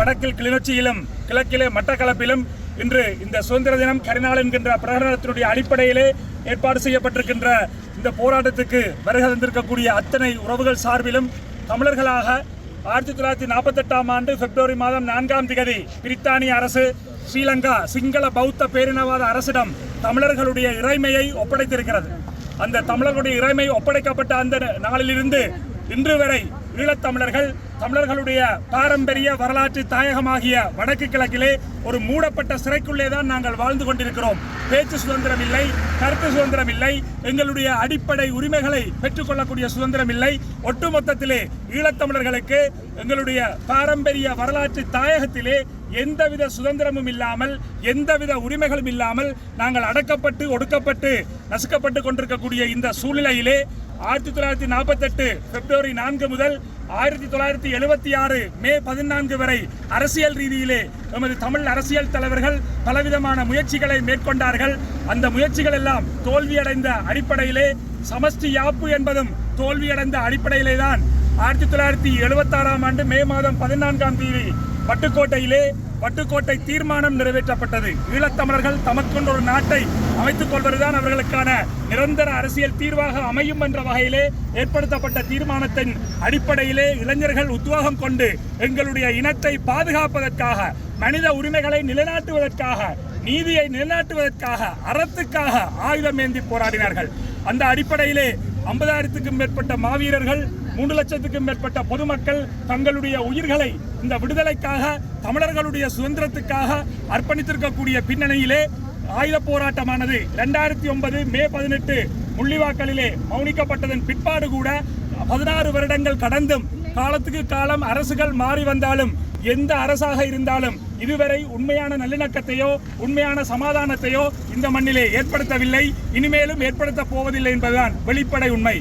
வடக்கில் கிளிநொச்சியிலும் கிழக்கிலே மட்டக்களப்பிலும் இன்று இந்த சுதந்திர தினம் கரிநாள் என்கின்ற பிரகடனத்தினுடைய அடிப்படையிலே ஏற்பாடு செய்யப்பட்டிருக்கின்ற இந்த போராட்டத்துக்கு வருகை தந்திருக்கக்கூடிய அத்தனை உறவுகள் சார்பிலும் தமிழர்களாக 1948ஆம் ஆண்டு பிப்ரவரி மாதம் 4ஆம் திகதி பிரித்தானிய அரசு ஸ்ரீலங்கா சிங்கள பௌத்த பேரினவாத அரசிடம் தமிழர்களுடைய இறைமையை ஒப்படைத்திருக்கிறது. அந்த தமிழர்களுடைய இறைமை ஒப்படைக்கப்பட்ட அந்த நாளிலிருந்து இன்று வரை ஈழத்தமிழர்கள் தமிழர்களுடைய பாரம்பரிய வரலாற்று தாயகமாகிய வடக்கு கிழக்கிலே ஒரு மூடப்பட்ட சிறைக்குள்ளே தான் நாங்கள் வாழ்ந்து கொண்டிருக்கிறோம். பேச்சு சுதந்திரம் இல்லை, கருத்து சுதந்திரம் இல்லை, எங்களுடைய அடிப்படை உரிமைகளை பெற்றுக்கொள்ளக்கூடிய சுதந்திரம் இல்லை. ஒட்டுமொத்தத்திலே ஈழத்தமிழர்களுக்கு எங்களுடைய பாரம்பரிய வரலாற்று தாயகத்திலே எந்தவித சுதந்திரமும் இல்லாமல் எந்தவித உரிமைகளும் இல்லாமல் நாங்கள் அடக்கப்பட்டு ஒடுக்கப்பட்டு நசுக்கப்பட்டு கொண்டிருக்கக்கூடிய இந்த சூழ்நிலையிலே 1948 பிப்ரவரி 4 முதல் 1976 மே 14 வரை அரசியல் ரீதியிலே எமது தமிழ் அரசியல் தலைவர்கள் பலவிதமான முயற்சிகளை மேற்கொண்டார்கள். அந்த முயற்சிகள் எல்லாம் தோல்வியடைந்த அடிப்படையிலே சமஷ்டி யாப்பு என்பதும் தோல்வியடைந்த அடிப்படையிலே தான் 1976ஆம் ஆண்டு மே மாதம் 14ஆம் தேதி வட்டுக்கோட்டை தீர்மானம் நிறைவேற்றப்பட்டது. ஈழத்தமிழர்கள் தமக்கொண்டு ஒரு நாட்டை அமைத்துக் கொள்வதுதான் அவர்களுக்கான நிரந்தர அரசியல் தீர்வாக அமையும் என்ற வகையிலே ஏற்படுத்தப்பட்ட தீர்மானத்தின் அடிப்படையிலே இளைஞர்கள் உத்வேகம் கொண்டு எங்களுடைய இனத்தை பாதுகாப்பதற்காக, மனித உரிமைகளை நிலைநாட்டுவதற்காக, நீதியை நிலைநாட்டுவதற்காக, அறத்துக்காக ஆயுதம் ஏந்தி போராடினார்கள். அந்த அடிப்படையிலே 50,000க்கும் மேற்பட்ட மாவீரர்கள், 3 லட்சத்துக்கும் மேற்பட்ட பொதுமக்கள் தங்களுடைய உயிர்களை இந்த விடுதலைக்காக, தமிழர்களுடைய சுதந்திரத்துக்காக அர்ப்பணித்திருக்கக்கூடிய பின்னணியிலே ஆயுத போராட்டமானது 2009 மே 18 முள்ளிவாய்க்காலிலே மௌனிக்கப்பட்டதன் பிற்பாடு கூட 16 வருடங்கள் கடந்தும் காலத்துக்கு காலம் அரசுகள் மாறி வந்தாலும் எந்த அரசாக இருந்தாலும் இதுவரை உண்மையான நல்லிணக்கத்தையோ உண்மையான சமாதானத்தையோ இந்த மண்ணிலே ஏற்படுத்தவில்லை, இனிமேலும் ஏற்படுத்த போவதில்லை என்பதுதான் வெளிப்படை உண்மை.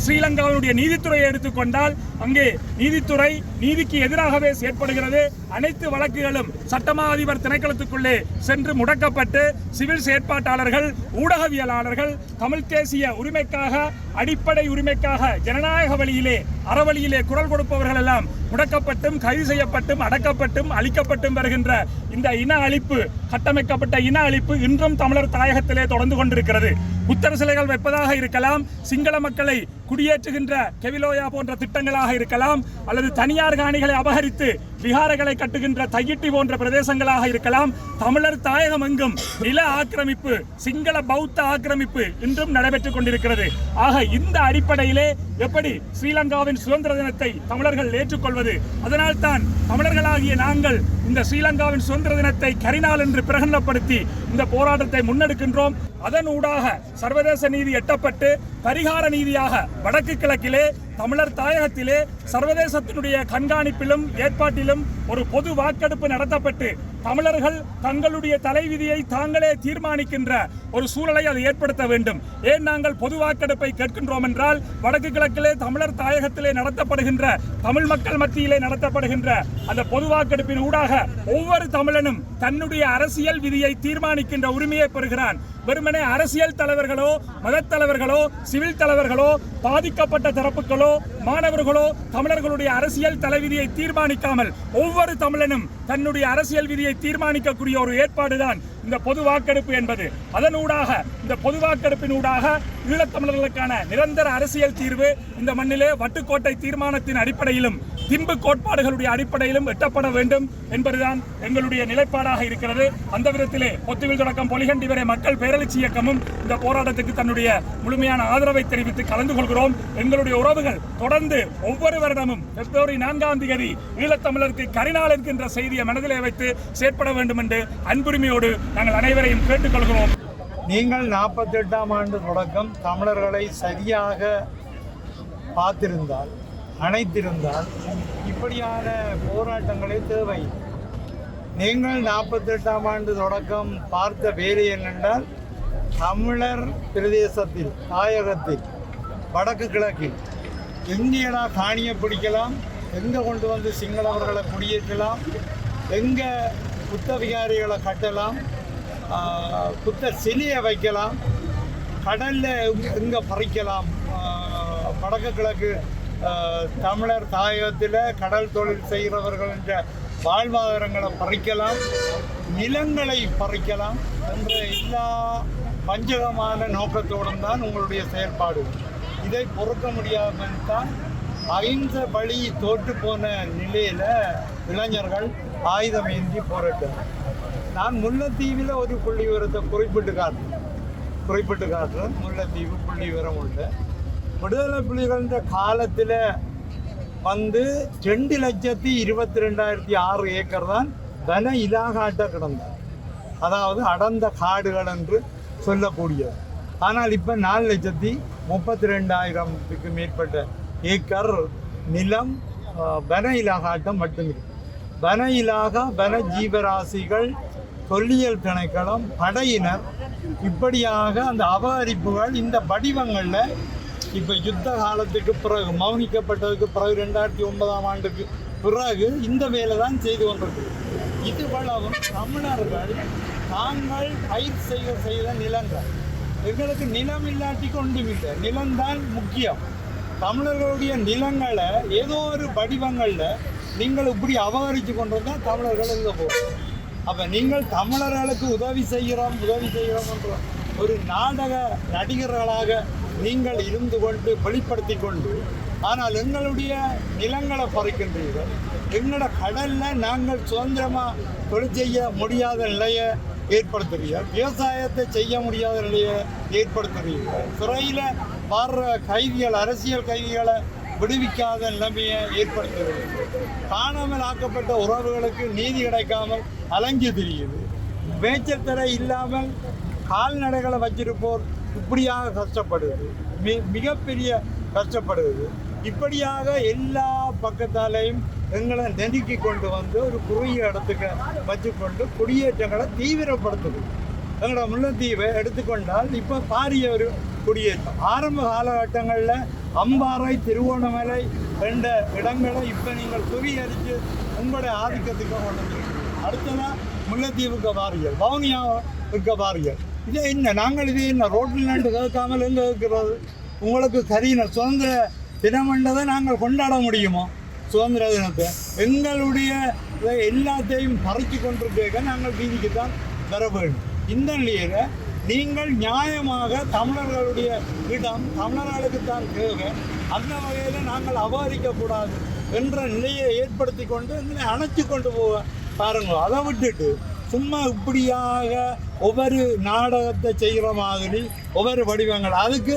ஸ்ரீலங்காவினுடைய நீதித்துறையை எடுத்துக்கொண்டால் அங்கே நீதித்துறை நீதிக்கு எதிராகவே செயற்படுகிறது. அனைத்து வழக்குகளும் சட்டமா அதிபர் திணைக்களத்துக்குள்ளே சென்று முடக்கப்பட்டு சிவில் செயற்பாட்டாளர்கள், ஊடகவியலாளர்கள் தமிழ் தேசிய உரிமைக்காக, அடிப்படை உரிமைக்காக ஜனநாயக வழியிலே அறவழியிலே குரல் கொடுப்பவர்கள் எல்லாம் முடக்கப்பட்டும் கைது செய்யப்பட்டும் அடக்கப்பட்டும் அழிக்கப்பட்டும் வருகின்ற இந்த இன அழிப்பு, கட்டமைக்கப்பட்ட இன அழிப்பு இன்றும் தமிழர் தாயகத்திலே தொடர்ந்து கொண்டிருக்கிறது. புத்தர் சிலைகள் வைப்பதாக இருக்கலாம், சிங்கள மக்களை குடியேற்றுகின்ற கெவிலோயா போன்ற திட்டங்களாக இருக்கலாம், அல்லது தனியார் காணிகளை அபகரித்து விகாரங்களை கட்டுகின்ற தையிட்டி போன்ற பிரதேசங்களாக இருக்கலாம். தமிழர் தாயகம் எங்கும் நில ஆக்கிரமிப்பு, சிங்கள பௌத்த ஆக்கிரமிப்பு இன்றும் நடைபெற்றுக் கொண்டிருக்கிறது. ஆக இந்த அடிப்படையிலே எப்படி ஸ்ரீலங்காவின் சுதந்திர தினத்தை தமிழர்கள் ஏற்றுக்கொள்வது? அதனால் தான் தமிழர்களாகிய நாங்கள் இந்த ஸ்ரீலங்காவின் சுதந்திர தினத்தை கரிநாள் என்று பிரகடனப்படுத்தி இந்த போராட்டத்தை முன்னெடுக்கின்றோம். அதன் ஊடாக சர்வதேச நீதி எட்டப்பட்டு பரிகார நீதியாக வடக்கு கிழக்கிலே தமிழர் தாயகத்திலே சர்வதேசத்தினுடைய கண்காணிப்பிலும் ஏற்பாட்டிலும் ஒரு பொது வாக்கெடுப்பு நடத்தப்பட்டு தமிழர்கள் தங்களுடைய தலைவிதியை தாங்களே தீர்மானிக்கின்ற ஒரு சூழலை அது ஏற்படுத்த வேண்டும். ஏன் நாங்கள் பொது வாக்கெடுப்பை கேட்கின்றோம் என்றால், வடக்கு கிழக்கிலே தமிழர் தாயகத்திலே நடத்தப்படுகின்ற, தமிழ் மக்கள் மத்தியிலே நடத்தப்படுகின்ற அந்த பொது வாக்கெடுப்பின் ஊடாக ஒவ்வொரு தமிழனும் தன்னுடைய அரசியல் விதியை தீர்மானிக்கின்ற உரிமையை பெறுகிறான். வெறுமனே அரசியல் தலைவர்களோ, மதத் தலைவர்களோ, சிவில் தலைவர்களோ, பாதிக்கப்பட்ட தரப்புகளோ, மாணவர்களோ தமிழர்களுடைய அரசியல் தலைவிதியை தீர்மானிக்காமல் ஒவ்வொரு தமிழனும் தன்னுடைய அரசியல் விதியை தீர்மானிக்கக்கூடிய ஒரு ஏற்பாடுதான் இந்த பொது வாக்கெடுப்பு என்பது. அதனூடாக, இந்த பொது வாக்கெடுப்பின் ஊடாக ஈழத்தமிழர்களுக்கான நிரந்தர அரசியல் தீர்வு இந்த மண்ணிலே வட்டுக்கோட்டை தீர்மானத்தின் அடிப்படையிலும் திம்பு கோட்பாடுகளுடைய அடிப்படையிலும் எட்டப்பட வேண்டும் என்பதுதான் எங்களுடைய நிலைப்பாடாக இருக்கிறது. அந்த விதத்திலே பொத்துவில் தொடக்கம் பொலிகண்டி வரை மக்கள் பேரெழுச்சி இயக்கமும் இந்த போராட்டத்துக்கு தன்னுடைய முழுமையான ஆதரவை தெரிவித்து கலந்து கொள்கிறோம். எங்களுடைய உறவுகள் தொடர்ந்து ஒவ்வொரு வருடமும் பிப்ரவரி 4ஆம் தேதி ஈழத்தமிழருக்கு கரிநாள் என்கின்ற செய்தியை மனதிலே வைத்து செயற்பட வேண்டும் என்று அன்புரிமையோடு நாங்கள் அனைவரையும் கேட்டுக்கொள்கிறோம். நீங்கள் 48ஆம் ஆண்டு தொடக்கம் தமிழர்களை சரியாக பார்த்திருந்தால், அணைத்திருந்தால் இப்படியான போராட்டங்களே தேவை. நீங்கள் 48ஆம் ஆண்டு தொடக்கம் பார்த்த வேலை என்னென்றால், தமிழர் பிரதேசத்தில், தாயகத்தில், வடக்கு கிழக்கில் எங்கேடா காணியை பிடிக்கலாம், எங்கே கொண்டு வந்து சிங்களவர்களை குடியேற்றலாம், எங்கே புத்த விகாரிகளை கட்டலாம், புத்த சிலையை வைக்கலாம், கடலில் எங்கே பறிக்கலாம். வடக்கு கிழக்கு தமிழர் தாயகத்தில் கடல் தொழில் செய்கிறவர்கள் என்ற வாழ்வாதாரங்களை பறிக்கலாம், நிலங்களை பறிக்கலாம் என்ற எல்லா வஞ்சகமான நோக்கத்தோடும் தான் உங்களுடைய செயல்பாடு. இதை பொறுக்க முடியாமல் தான் அகிம்ச வழி தோற்று போன நிலையில் இளைஞர்கள் ஆயுதம் ஏந்தி போராட்டம். நான் முல்லைத்தீவில் ஒரு புள்ளி விவரத்தை குறிப்பிட்டு காட்டுறேன். முல்லைத்தீவு புள்ளி விவரம் உண்டு. விடுதலை புலிகள் காலத்தில் 2,22,6 ஏக்கர் தான் வன இலாகாட்ட கிடந்தது, அதாவது அடர்ந்த காடுகள் என்று சொல்லக்கூடியது. ஆனால் இப்போ 4,32,000க்கு மேற்பட்ட ஏக்கர் நிலம் வன இலாகாட்டம் மட்டுமே. வன இலாகா, வன ஜீவராசிகள், தொல்லியல் திணைக்களம், படையினர், இப்படியாக அந்த அபகரிப்புகள் இந்த வடிவங்களில் இப்போ யுத்த காலத்துக்கு பிறகு மௌனிக்கப்பட்டதுக்கு பிறகு 2009ஆம் ஆண்டுக்கு பிறகு இந்த வேலை தான் செய்து கொண்டிருக்கு. இதுவளவும் தமிழர்கள் தாங்கள் பயிர் செய்த நிலங்கள். எங்களுக்கு நிலம் இல்லாட்டி கொண்டுமில்லை, நிலம்தான் முக்கியம். தமிழர்களுடைய நிலங்களை ஏதோ ஒரு வடிவங்களில் நீங்கள் இப்படி அபகரித்து கொண்டு வந்தால் தமிழர்கள் எழுத போகும். அப்போ நீங்கள் தமிழர்களுக்கு உதவி செய்கிறோம் என்ற ஒரு நாடக நடிகர்களாக நீங்கள் இருந்து கொண்டு வெளிப்படுத்தி கொண்டு, ஆனால் எங்களுடைய நிலங்களை பறிக்கின்றீர்கள். எங்களோட கடலில் நாங்கள் சுதந்திரமாக தொழில் செய்ய முடியாத நிலையை ஏற்படுத்துகிறீர்கள். விவசாயத்தை செய்ய முடியாத நிலையை ஏற்படுத்துகிறீர்கள். சிறையில் வர்ற கைதிகள், அரசியல் கைதிகளை விடுவிக்காத நிலைமையை ஏற்படுத்துகிறது. காணாமல் ஆக்கப்பட்ட உறவுகளுக்கு நீதி கிடைக்காமல் அலைஞ்சு திரியுது. மேய்ச்சல் தரை இல்லாமல் கால்நடைகளை வச்சிருப்போர் இப்படியாக கஷ்டப்படுது, மிகப்பெரிய கஷ்டப்படுது. இப்படியாக எல்லா பக்கத்தாலையும் எங்களை நெருக்கி கொண்டு வந்து ஒரு குறுகிய இடத்துக்கு வச்சுக்கொண்டு குடியேற்றங்களை தீவிரப்படுத்துது. எங்களோட முல்லைத்தீவை எடுத்துக்கொண்டால் இப்போ பாரிய ஒரு குடியேற்றம். ஆரம்ப காலகட்டங்களில் அம்பாறை, திருவோணமலை என்ற இடங்களை இப்போ நீங்கள் சுவீகரித்து உங்களுடைய ஆதிக்கத்துக்கு கொண்டு வந்துருக்கீங்க. அடுத்ததான் முல்லைத்தீவுக்கு வாரியல், வவுனியாவுக்கு வாரியல். இதே என்ன நாங்கள் இதே என்ன ரோட்டில் நின்று கேட்காமல் எங்கே இருக்கிறது? உங்களுக்கு சரியின சுதந்திர தினமன்றதை நாங்கள் கொண்டாட முடியுமோ? சுதந்திர தினத்தை எங்களுடைய எல்லாத்தையும் பறித்து கொண்டிருக்க நாங்கள் வீதிக்கு தான் வர வேண்டும். இந்த நிலையில் நீங்கள் நியாயமாக தமிழர்களுடைய இடம் தமிழர்களுக்கு தான் தேவை, அந்த வகையில் நாங்கள் அபகரிக்கக்கூடாது என்ற நிலையை ஏற்படுத்தி கொண்டு எங்களை அணைச்சி கொண்டு போக பாருங்க. அதை விட்டுட்டு சும்மா இப்படியாக ஒவ்வொரு நாடகத்தை செய்கிற மாதிரி ஒவ்வொரு வடிவங்கள், அதுக்கு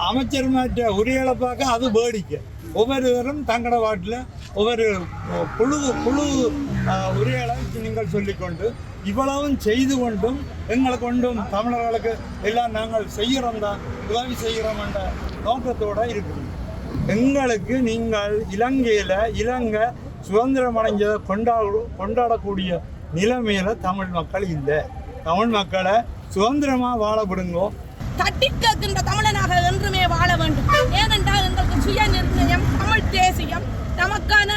அமைச்சர் மாற்ற உரைகளை பார்க்க அது வேடிக்கை. ஒவ்வொருவரும் தங்கட வாட்டில் ஒவ்வொரு குழு உரைகளை நீங்கள் சொல்லிக்கொண்டு இவ்வளவும் செய்து கொண்டும் எங்களை கொண்டும் தமிழர்களுக்கு எல்லாம் நாங்கள் செய்கிறோம் தான், உதவி செய்கிறோம் என்ற நோக்கத்தோடு இருக்குது. எங்களுக்கு நீங்கள் இலங்கை சுதந்திரம் அடைஞ்சதை கொண்டாடக்கூடிய நிலைமையில தமிழ் மக்கள் இல்லை. தமிழ் மக்களை சுதந்திரமாக வாழ விடுங்கோ. தட்டி கேட்கின்ற தமிழனாக என்றுமே வாழ வேண்டும். ஏனென்றால் எங்களுக்கு சுய நிர்ணயம், தமிழ் தேசியம், நமக்கான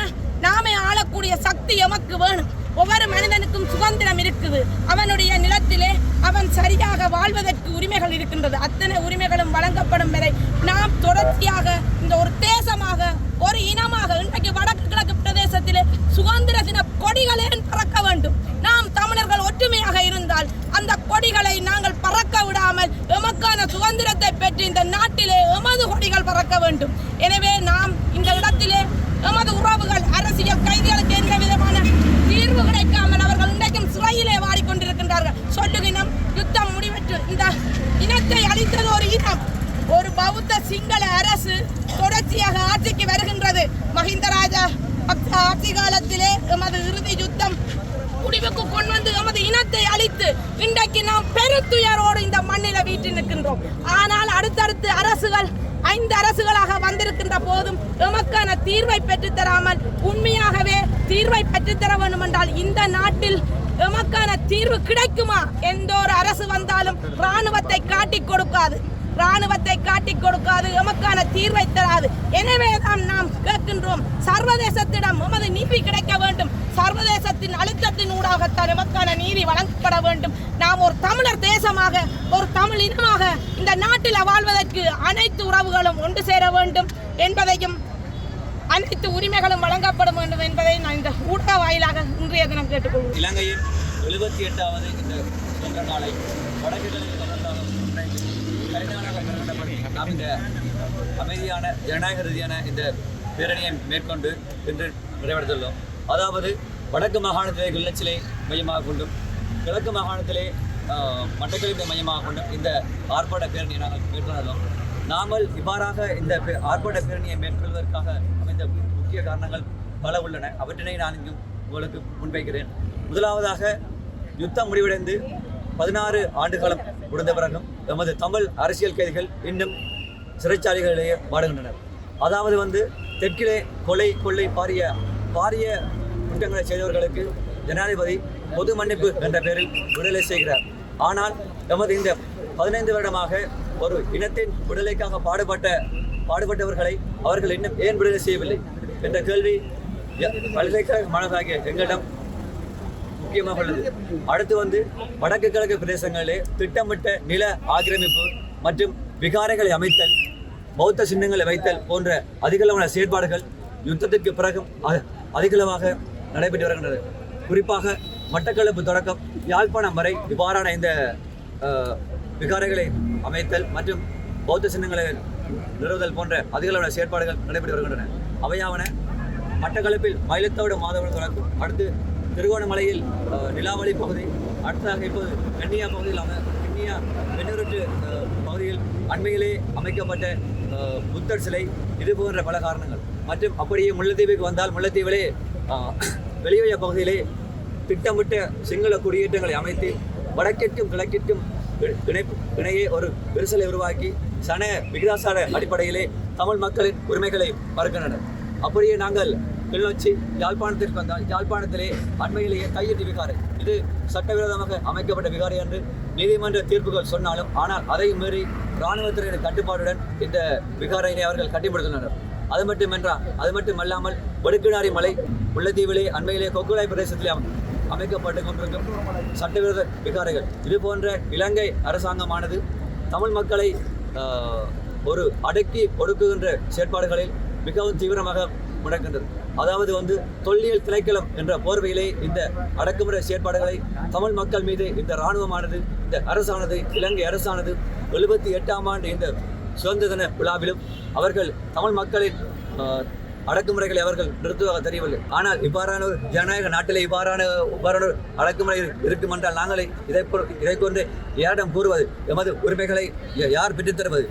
நாமே ஆளக்கூடிய சக்தி எமக்கு வேணும். ஒவ்வொரு மனிதனுக்கும் சுதந்திரம் இருக்குது. அவனுடைய நிலத்திலே அவன் சரியாக வாழ்வதற்கு உரிமைகள் இருக்கின்றது. அத்தனை உரிமைகளும் வழங்கப்படும் வரை நாம் தொடர்ச்சியாக இந்த ஒரு தேசமாக, ஒரு இனமாக, இன்றைக்கு வடக்கு கிழக்கு பிரதேசத்திலே சுதந்திர தின கொடிகளே பறக்க வேண்டும். நாம் தமிழர்கள் ஒற்றுமையாக இருந்தால் அந்த கொடிகளை நாங்கள் பறக்க விடாமல் எமக்கான சுதந்திரத்தை பெற்று இந்த நாட்டிலே எமது கொடிகள் பறக்க வேண்டும். எனவே நாம் இந்த இடத்திலே எமது உறவுகள், அரசியல் கைதிகளுக்கு எந்த விதமான தீர்வு கிடைக்காமல் அவர்கள் இன்றைக்கும் சிறையிலே வாடிக்கொண்டிருக்கின்றார்கள். சொல்லுகினம் யுத்தம் முடிவெற்று இந்த இனத்தை அழித்தது ஒரு இனம். ஒரு பௌத்த சிங்கள அரசு தொடர்ச்சியாக ஆட்சிக்கு வருகின்றது. மஹிந்த ராஜா ஆட்சி காலத்திலே எமது இறுதி யுத்தம் முடிவுக்கு கொண்டு வந்து எமது இனத்தை அழித்து இன்றைக்கு நாம் பெருத்துயரோடு இந்த மண்ணில வீட்டு நிற்கின்றோம். ஆனால் அடுத்தடுத்து அரசுகள் 5 அரசுகளாக வந்திருக்கின்ற போதும் எமக்கான தீர்வை பெற்றுத்தராமல், உண்மையாகவே தீர்வை பெற்றுத்தர வேண்டும் என்றால் இந்த நாட்டில் எமக்கான தீர்வு கிடைக்குமா? எந்த ஒரு அரசு வந்தாலும் இராணுவத்தை காட்டிக் கொடுக்காது, எமக்கான தீர்வை தராது. எனவே தான் நாம் கேட்கின்றோம், சர்வதேசத்திடம் எமது நீதி கிடைக்க வேண்டும். சர்வதேசத்தின் அழுத்தத்தின் ஊடாகத்தான் எமக்கான நீதி வழங்கப்பட வேண்டும். நாம் ஒரு தமிழர் தேசமாக, ஒரு தமிழ் இனமாக இந்த நாட்டில் வாழ்வதற்கு அனைத்து உறவுகளும் ஒன்று சேர வேண்டும் என்பதையும் அனைத்து உரிமைகளும் வழங்கப்படும் வேண்டும் என்பதை நான் இந்த ஊடக வாயிலாக இன்றைய தினம் கேட்டுக்கொள்கிறேன். இலங்கையின் 78வது இந்த சுதந்திர நாளை வடக்கு நாம் இந்த அமைதியான ஜனநாயக ரீதியான இந்த பேரணியை மேற்கொண்டு இன்று நிறைவடைந்துள்ளோம். அதாவது வடக்கு மாகாணத்திலே கிளிநொச்சியை மையமாக கொண்டும் கிழக்கு மாகாணத்திலே மட்டக்களப்பை மையமாக கொண்டும் இந்த ஆர்ப்பாட்ட பேரணியை நாங்கள் மேற்கொண்டுள்ளோம். நாங்கள் இவ்வாறாக இந்த ஆர்ப்பாட்ட பேரணியை மேற்கொள்வதற்காக அமைந்த முக்கிய காரணங்கள் பல உள்ளன. அவற்றினை நான் இங்கு உங்களுக்கு முன்வைக்கிறேன். முதலாவதாக யுத்தம் முடிவடைந்து 16 ஆண்டுகாலம் முடிந்த பிறகும் எமது தமிழ் அரசியல் கைதிகள் இன்னும் சிறைச்சாலைகளிலேயே வாடுகின்றனர். அதாவது தெற்கிலே கொலை கொள்ளை பாரிய குற்றங்களை செய்தவர்களுக்கு ஜனாதிபதி பொது மன்னிப்பு என்ற பெயரில் விடுதலை செய்கிறார். ஆனால் எமது இந்த 15 வருடமாக ஒரு இனத்தின் விடுதலைக்காக பாடுபட்டவர்களை அவர்கள் இன்னும் ஏன் விடுதலை செய்யவில்லை என்ற கேள்வி பல்கலைக்கழக மாணவராகிய எங்களிடம் முக்கியமாக உள்ளது. அடுத்து வடக்கு கிழக்கு பிரதேசங்களிலே திட்டமிட்ட நில ஆக்கிரமிப்பு மற்றும் விகாரைகளை அமைத்தல், பௌத்த சின்னங்களை வைத்தல் போன்ற அதிகளவான செயற்பாடுகள் யுத்தத்திற்கு பிறகும் அதிகளவாக நடைபெற்று வருகின்றது. குறிப்பாக மட்டக்களப்பு தொடக்கம் யாழ்ப்பாணம் வரை இவ்வாறான இந்த விகாரைகளை அமைத்தல் மற்றும் பௌத்த சின்னங்களை நிறுவுதல் போன்ற அதிகளவான செயற்பாடுகள் நடைபெற்று வருகின்றன. அவையாவன மட்டக்களப்பில் மயிலத்தோடு மாதவன் தொடக்கம், அடுத்து திருகோணமலையில் நிலாவளி பகுதி, அடுத்ததாக இப்போது கன்னியா பகுதியில் கன்னியா வெண்ணூருட்டு பகுதியில் அண்மையிலே அமைக்கப்பட்ட புத்தர் சிலை, இது போன்ற பல காரணங்கள். மற்றும் அப்படியே முல்லைத்தீவுக்கு வந்தால் முல்லைத்தீவிலே வெளிவய பகுதியிலே திட்டமிட்ட சிங்கள குடியேற்றங்களை அமைத்து வடக்கிற்கும் கிழக்கிற்கும் இணையே ஒரு விரிசலை உருவாக்கி சன விகிதாசார அடிப்படையிலே தமிழ் மக்களின் உரிமைகளை மறுக்கின்றனர். அப்படியே நாங்கள் கிளிநொச்சி யாழ்ப்பாணத்திற்கு வந்தால் யாழ்ப்பாணத்திலே அண்மையிலேயே கையெட்டி விகாரை, இது சட்டவிரோதமாக அமைக்கப்பட்ட விகாரை என்று நீதிமன்ற தீர்ப்புகள் சொன்னாலும் ஆனால் அதை மீறி இராணுவத்தினரின் கட்டுப்பாடுடன் இந்த விகாரையினை அவர்கள் கட்டிப்படுத்தினர். அது மட்டுமல்லாமல் வடுக்குநாரி மலை முல்லைத்தீவிலே அண்மையிலே கொக்குழாய் பிரதேசத்திலே அமைக்கப்பட்டு கொண்டிருக்கும் சட்டவிரோத விகாரைகள், இது போன்ற இலங்கை அரசாங்கமானது தமிழ் மக்களை ஒரு அடக்கி ஒடுக்குகின்ற செயற்பாடுகளில் மிகவும் தீவிரமாக முடக்கின்றது. அதாவது தொல்லியல் திணைக்களம் என்ற போர்வையிலே இந்த அடக்குமுறை செயற்பாடுகளை தமிழ் மக்கள் மீது இந்த இராணுவமானது, இந்த அரசானது, இலங்கை அரசானது 78ஆம் ஆண்டு இந்த சுதந்திர தின விழாவிலும் அவர்கள் தமிழ் மக்களின் அடக்குமுறைகளை அவர்கள் நிறுத்துவதாக தெரியவில்லை. ஆனால் இவ்வாறான ஒரு ஜனநாயக நாட்டிலே இவ்வாறான அடக்குமுறை இருக்கும் என்றால் நாங்களே இதை கொண்டு யாரிடம் கூறுவது? எமது உரிமைகளை யார் பெற்றுத்தருவது?